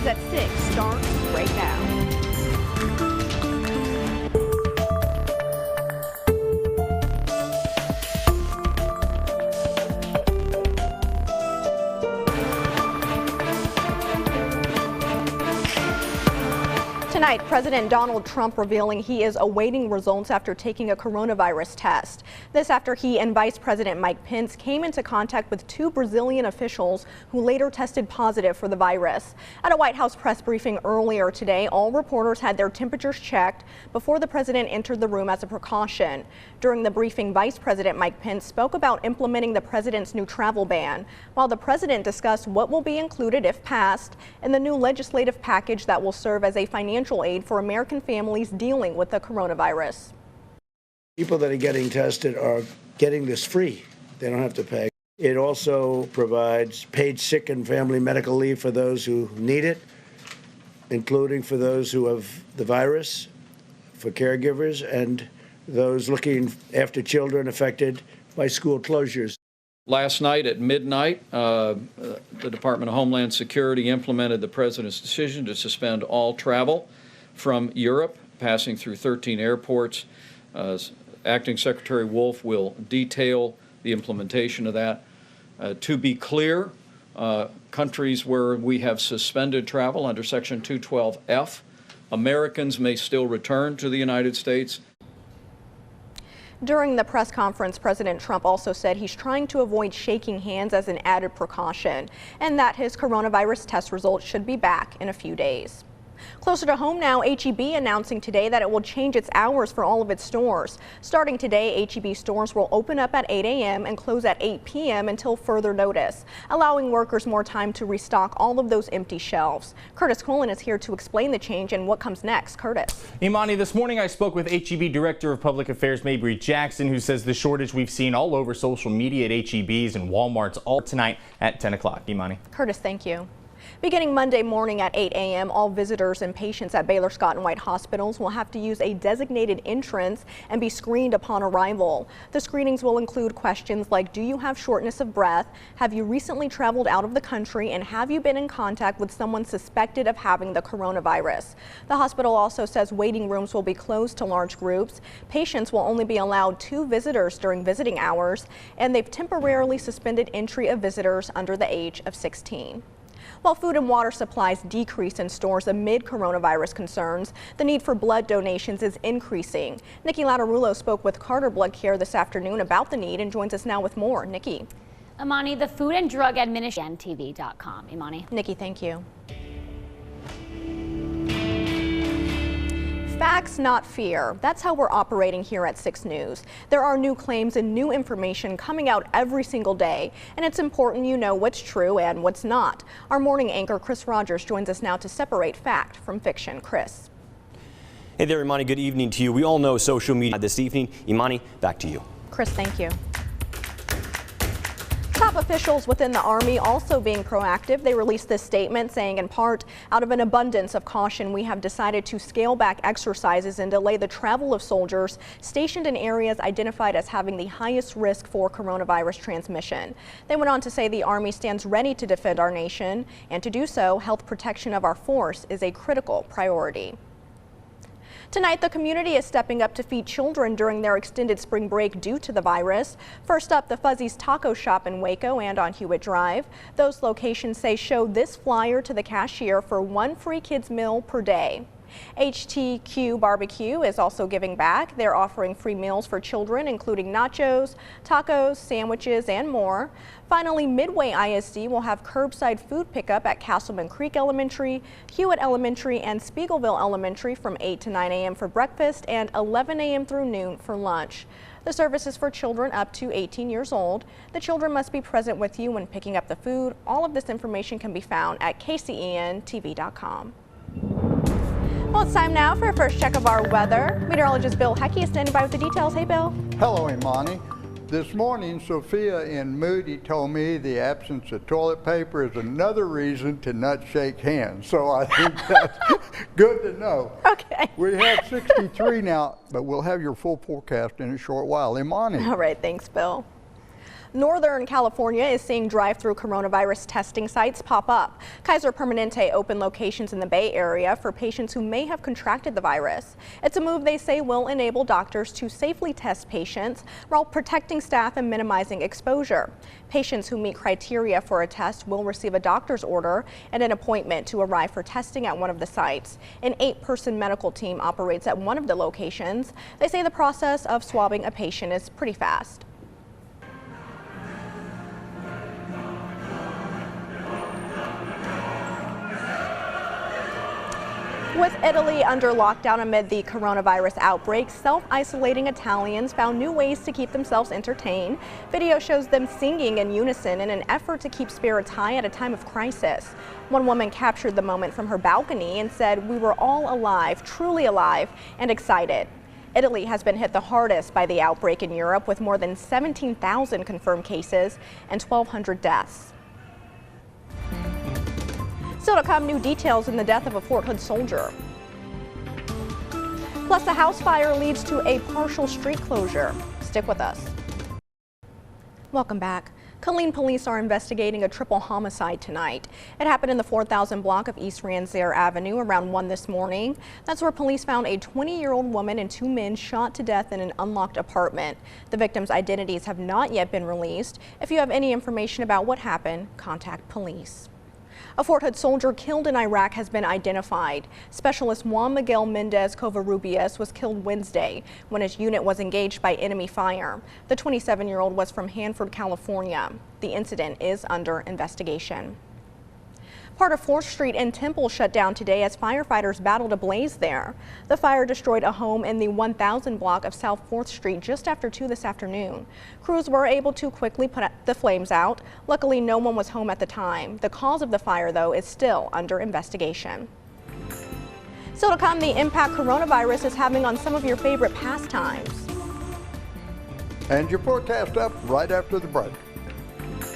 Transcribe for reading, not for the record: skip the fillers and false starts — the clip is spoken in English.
at 6 starts right now. Tonight, President Donald Trump revealing he is awaiting results after taking a coronavirus test. This after he and Vice President Mike Pence came into contact with 2 Brazilian officials who later tested positive for the virus. At a White House press briefing earlier today, all reporters had their temperatures checked before the president entered the room as a precaution. During the briefing, Vice President Mike Pence spoke about implementing the president's new travel ban, while the president discussed what will be included, if passed, in the new legislative package that will serve as a financial aid for American families dealing with the coronavirus. People that are getting tested are getting this free. They don't have to pay. It also provides paid sick and family medical leave for those who need it, including for those who have the virus, for caregivers, and those looking after children affected by school closures. Last night at midnight, the Department of Homeland Security implemented the president's decision to suspend all travel from Europe, passing through 13 airports. Acting Secretary Wolf will detail the implementation of that. To be clear, countries where we have suspended travel under Section 212F, Americans may still return to the United States. During the press conference, President Trump also said he's trying to avoid shaking hands as an added precaution, and that his coronavirus test results should be back in a few days. Closer to home now, H-E-B announcing today that it will change its hours for all of its stores. Starting today, H-E-B stores will open up at 8 a.m. and close at 8 p.m. until further notice, allowing workers more time to restock all of those empty shelves. Curtis Quillen is here to explain the change and what comes next. Curtis. Imani, this morning I spoke with H-E-B Director of Public Affairs Mabry Jackson, who says the shortage we've seen all over social media at H-E-B's and Walmart's all tonight at 10 o'clock. Imani. Curtis, thank you. Beginning Monday morning at 8 a.m., all visitors and patients at Baylor Scott and White hospitals will have to use a designated entrance and be screened upon arrival. The screenings will include questions like, do you have shortness of breath? Have you recently traveled out of the country? And have you been in contact with someone suspected of having the coronavirus? The hospital also says waiting rooms will be closed to large groups. Patients will only be allowed 2 visitors during visiting hours, and they've temporarily suspended entry of visitors under the age of 16. While food and water supplies decrease in stores amid coronavirus concerns, the need for blood donations is increasing. Nikki Lattarulo spoke with Carter Blood Care this afternoon about the need and joins us now with more. Nikki. Imani, the Food and Drug Administration, TV.com. Imani. Nikki, thank you. Facts, not fear. That's how we're operating here at 6 News. There are new claims and new information coming out every single day, and it's important you know what's true and what's not. Our morning anchor, Chris Rogers, joins us now to separate fact from fiction. Chris. Hey there, Imani. Good evening to you. We all know social media this evening. Imani, back to you. Chris, thank you. Top officials within the Army also being proactive. They released this statement saying, in part, out of an abundance of caution, we have decided to scale back exercises and delay the travel of soldiers stationed in areas identified as having the highest risk for coronavirus transmission. They went on to say the Army stands ready to defend our nation, and to do so, health protection of our force is a critical priority. Tonight, the community is stepping up to feed children during their extended spring break due to the virus. First up, the Fuzzy's Taco Shop in Waco and on Hewitt Drive. Those locations say show this flyer to the cashier for 1 free kids meal per day. HTQ Barbecue is also giving back. They're offering free meals for children, including nachos, tacos, sandwiches, and more. Finally, Midway ISD will have curbside food pickup at Castleman Creek Elementary, Hewitt Elementary, and Spiegelville Elementary from 8 to 9 a.m. for breakfast and 11 a.m. through noon for lunch. The service is for children up to 18 years old. The children must be present with you when picking up the food. All of this information can be found at KCEN-TV.com. Well, it's time now for our first check of our weather. Meteorologist Bill Hecky is standing by with the details. Hey, Bill. Hello, Imani. This morning, Sophia in Moody told me the absence of toilet paper is another reason to not shake hands. So I think that's good to know. Okay. We have 63 now, but we'll have your full forecast in a short while. Imani. All right, thanks, Bill. Northern California is seeing drive-through coronavirus testing sites pop up. Kaiser Permanente opened locations in the Bay Area for patients who may have contracted the virus. It's a move they say will enable doctors to safely test patients while protecting staff and minimizing exposure. Patients who meet criteria for a test will receive a doctor's order and an appointment to arrive for testing at one of the sites. An 8-person medical team operates at one of the locations. They say the process of swabbing a patient is pretty fast. With Italy under lockdown amid the coronavirus outbreak, self-isolating Italians found new ways to keep themselves entertained. Video shows them singing in unison in an effort to keep spirits high at a time of crisis. One woman captured the moment from her balcony and said, "We were all alive, truly alive, and excited." Italy has been hit the hardest by the outbreak in Europe, with more than 17,000 confirmed cases and 1,200 deaths. Still to come, new details in the death of a Fort Hood soldier. Plus, a house fire leads to a partial street closure. Stick with us. Welcome back. Killeen police are investigating a triple homicide tonight. It happened in the 4000 block of East Ranzier Avenue around 1 this morning. That's where police found a 20-year-old woman and 2 men shot to death in an unlocked apartment. The victims' identities have not yet been released. If you have any information about what happened, contact police. A Fort Hood soldier killed in Iraq has been identified. Specialist Juan Miguel Mendez Covarrubias was killed Wednesday when his unit was engaged by enemy fire. The 27-year-old was from Hanford, California. The incident is under investigation. Part of 4th Street in Temple shut down today as firefighters battled a blaze there. The fire destroyed a home in the 1000 block of South 4th Street just after 2 this afternoon. Crews were able to quickly put the flames out. Luckily, no one was home at the time. The cause of the fire, though, is still under investigation. Still to come, the impact coronavirus is having on some of your favorite pastimes. And your forecast up right after the break.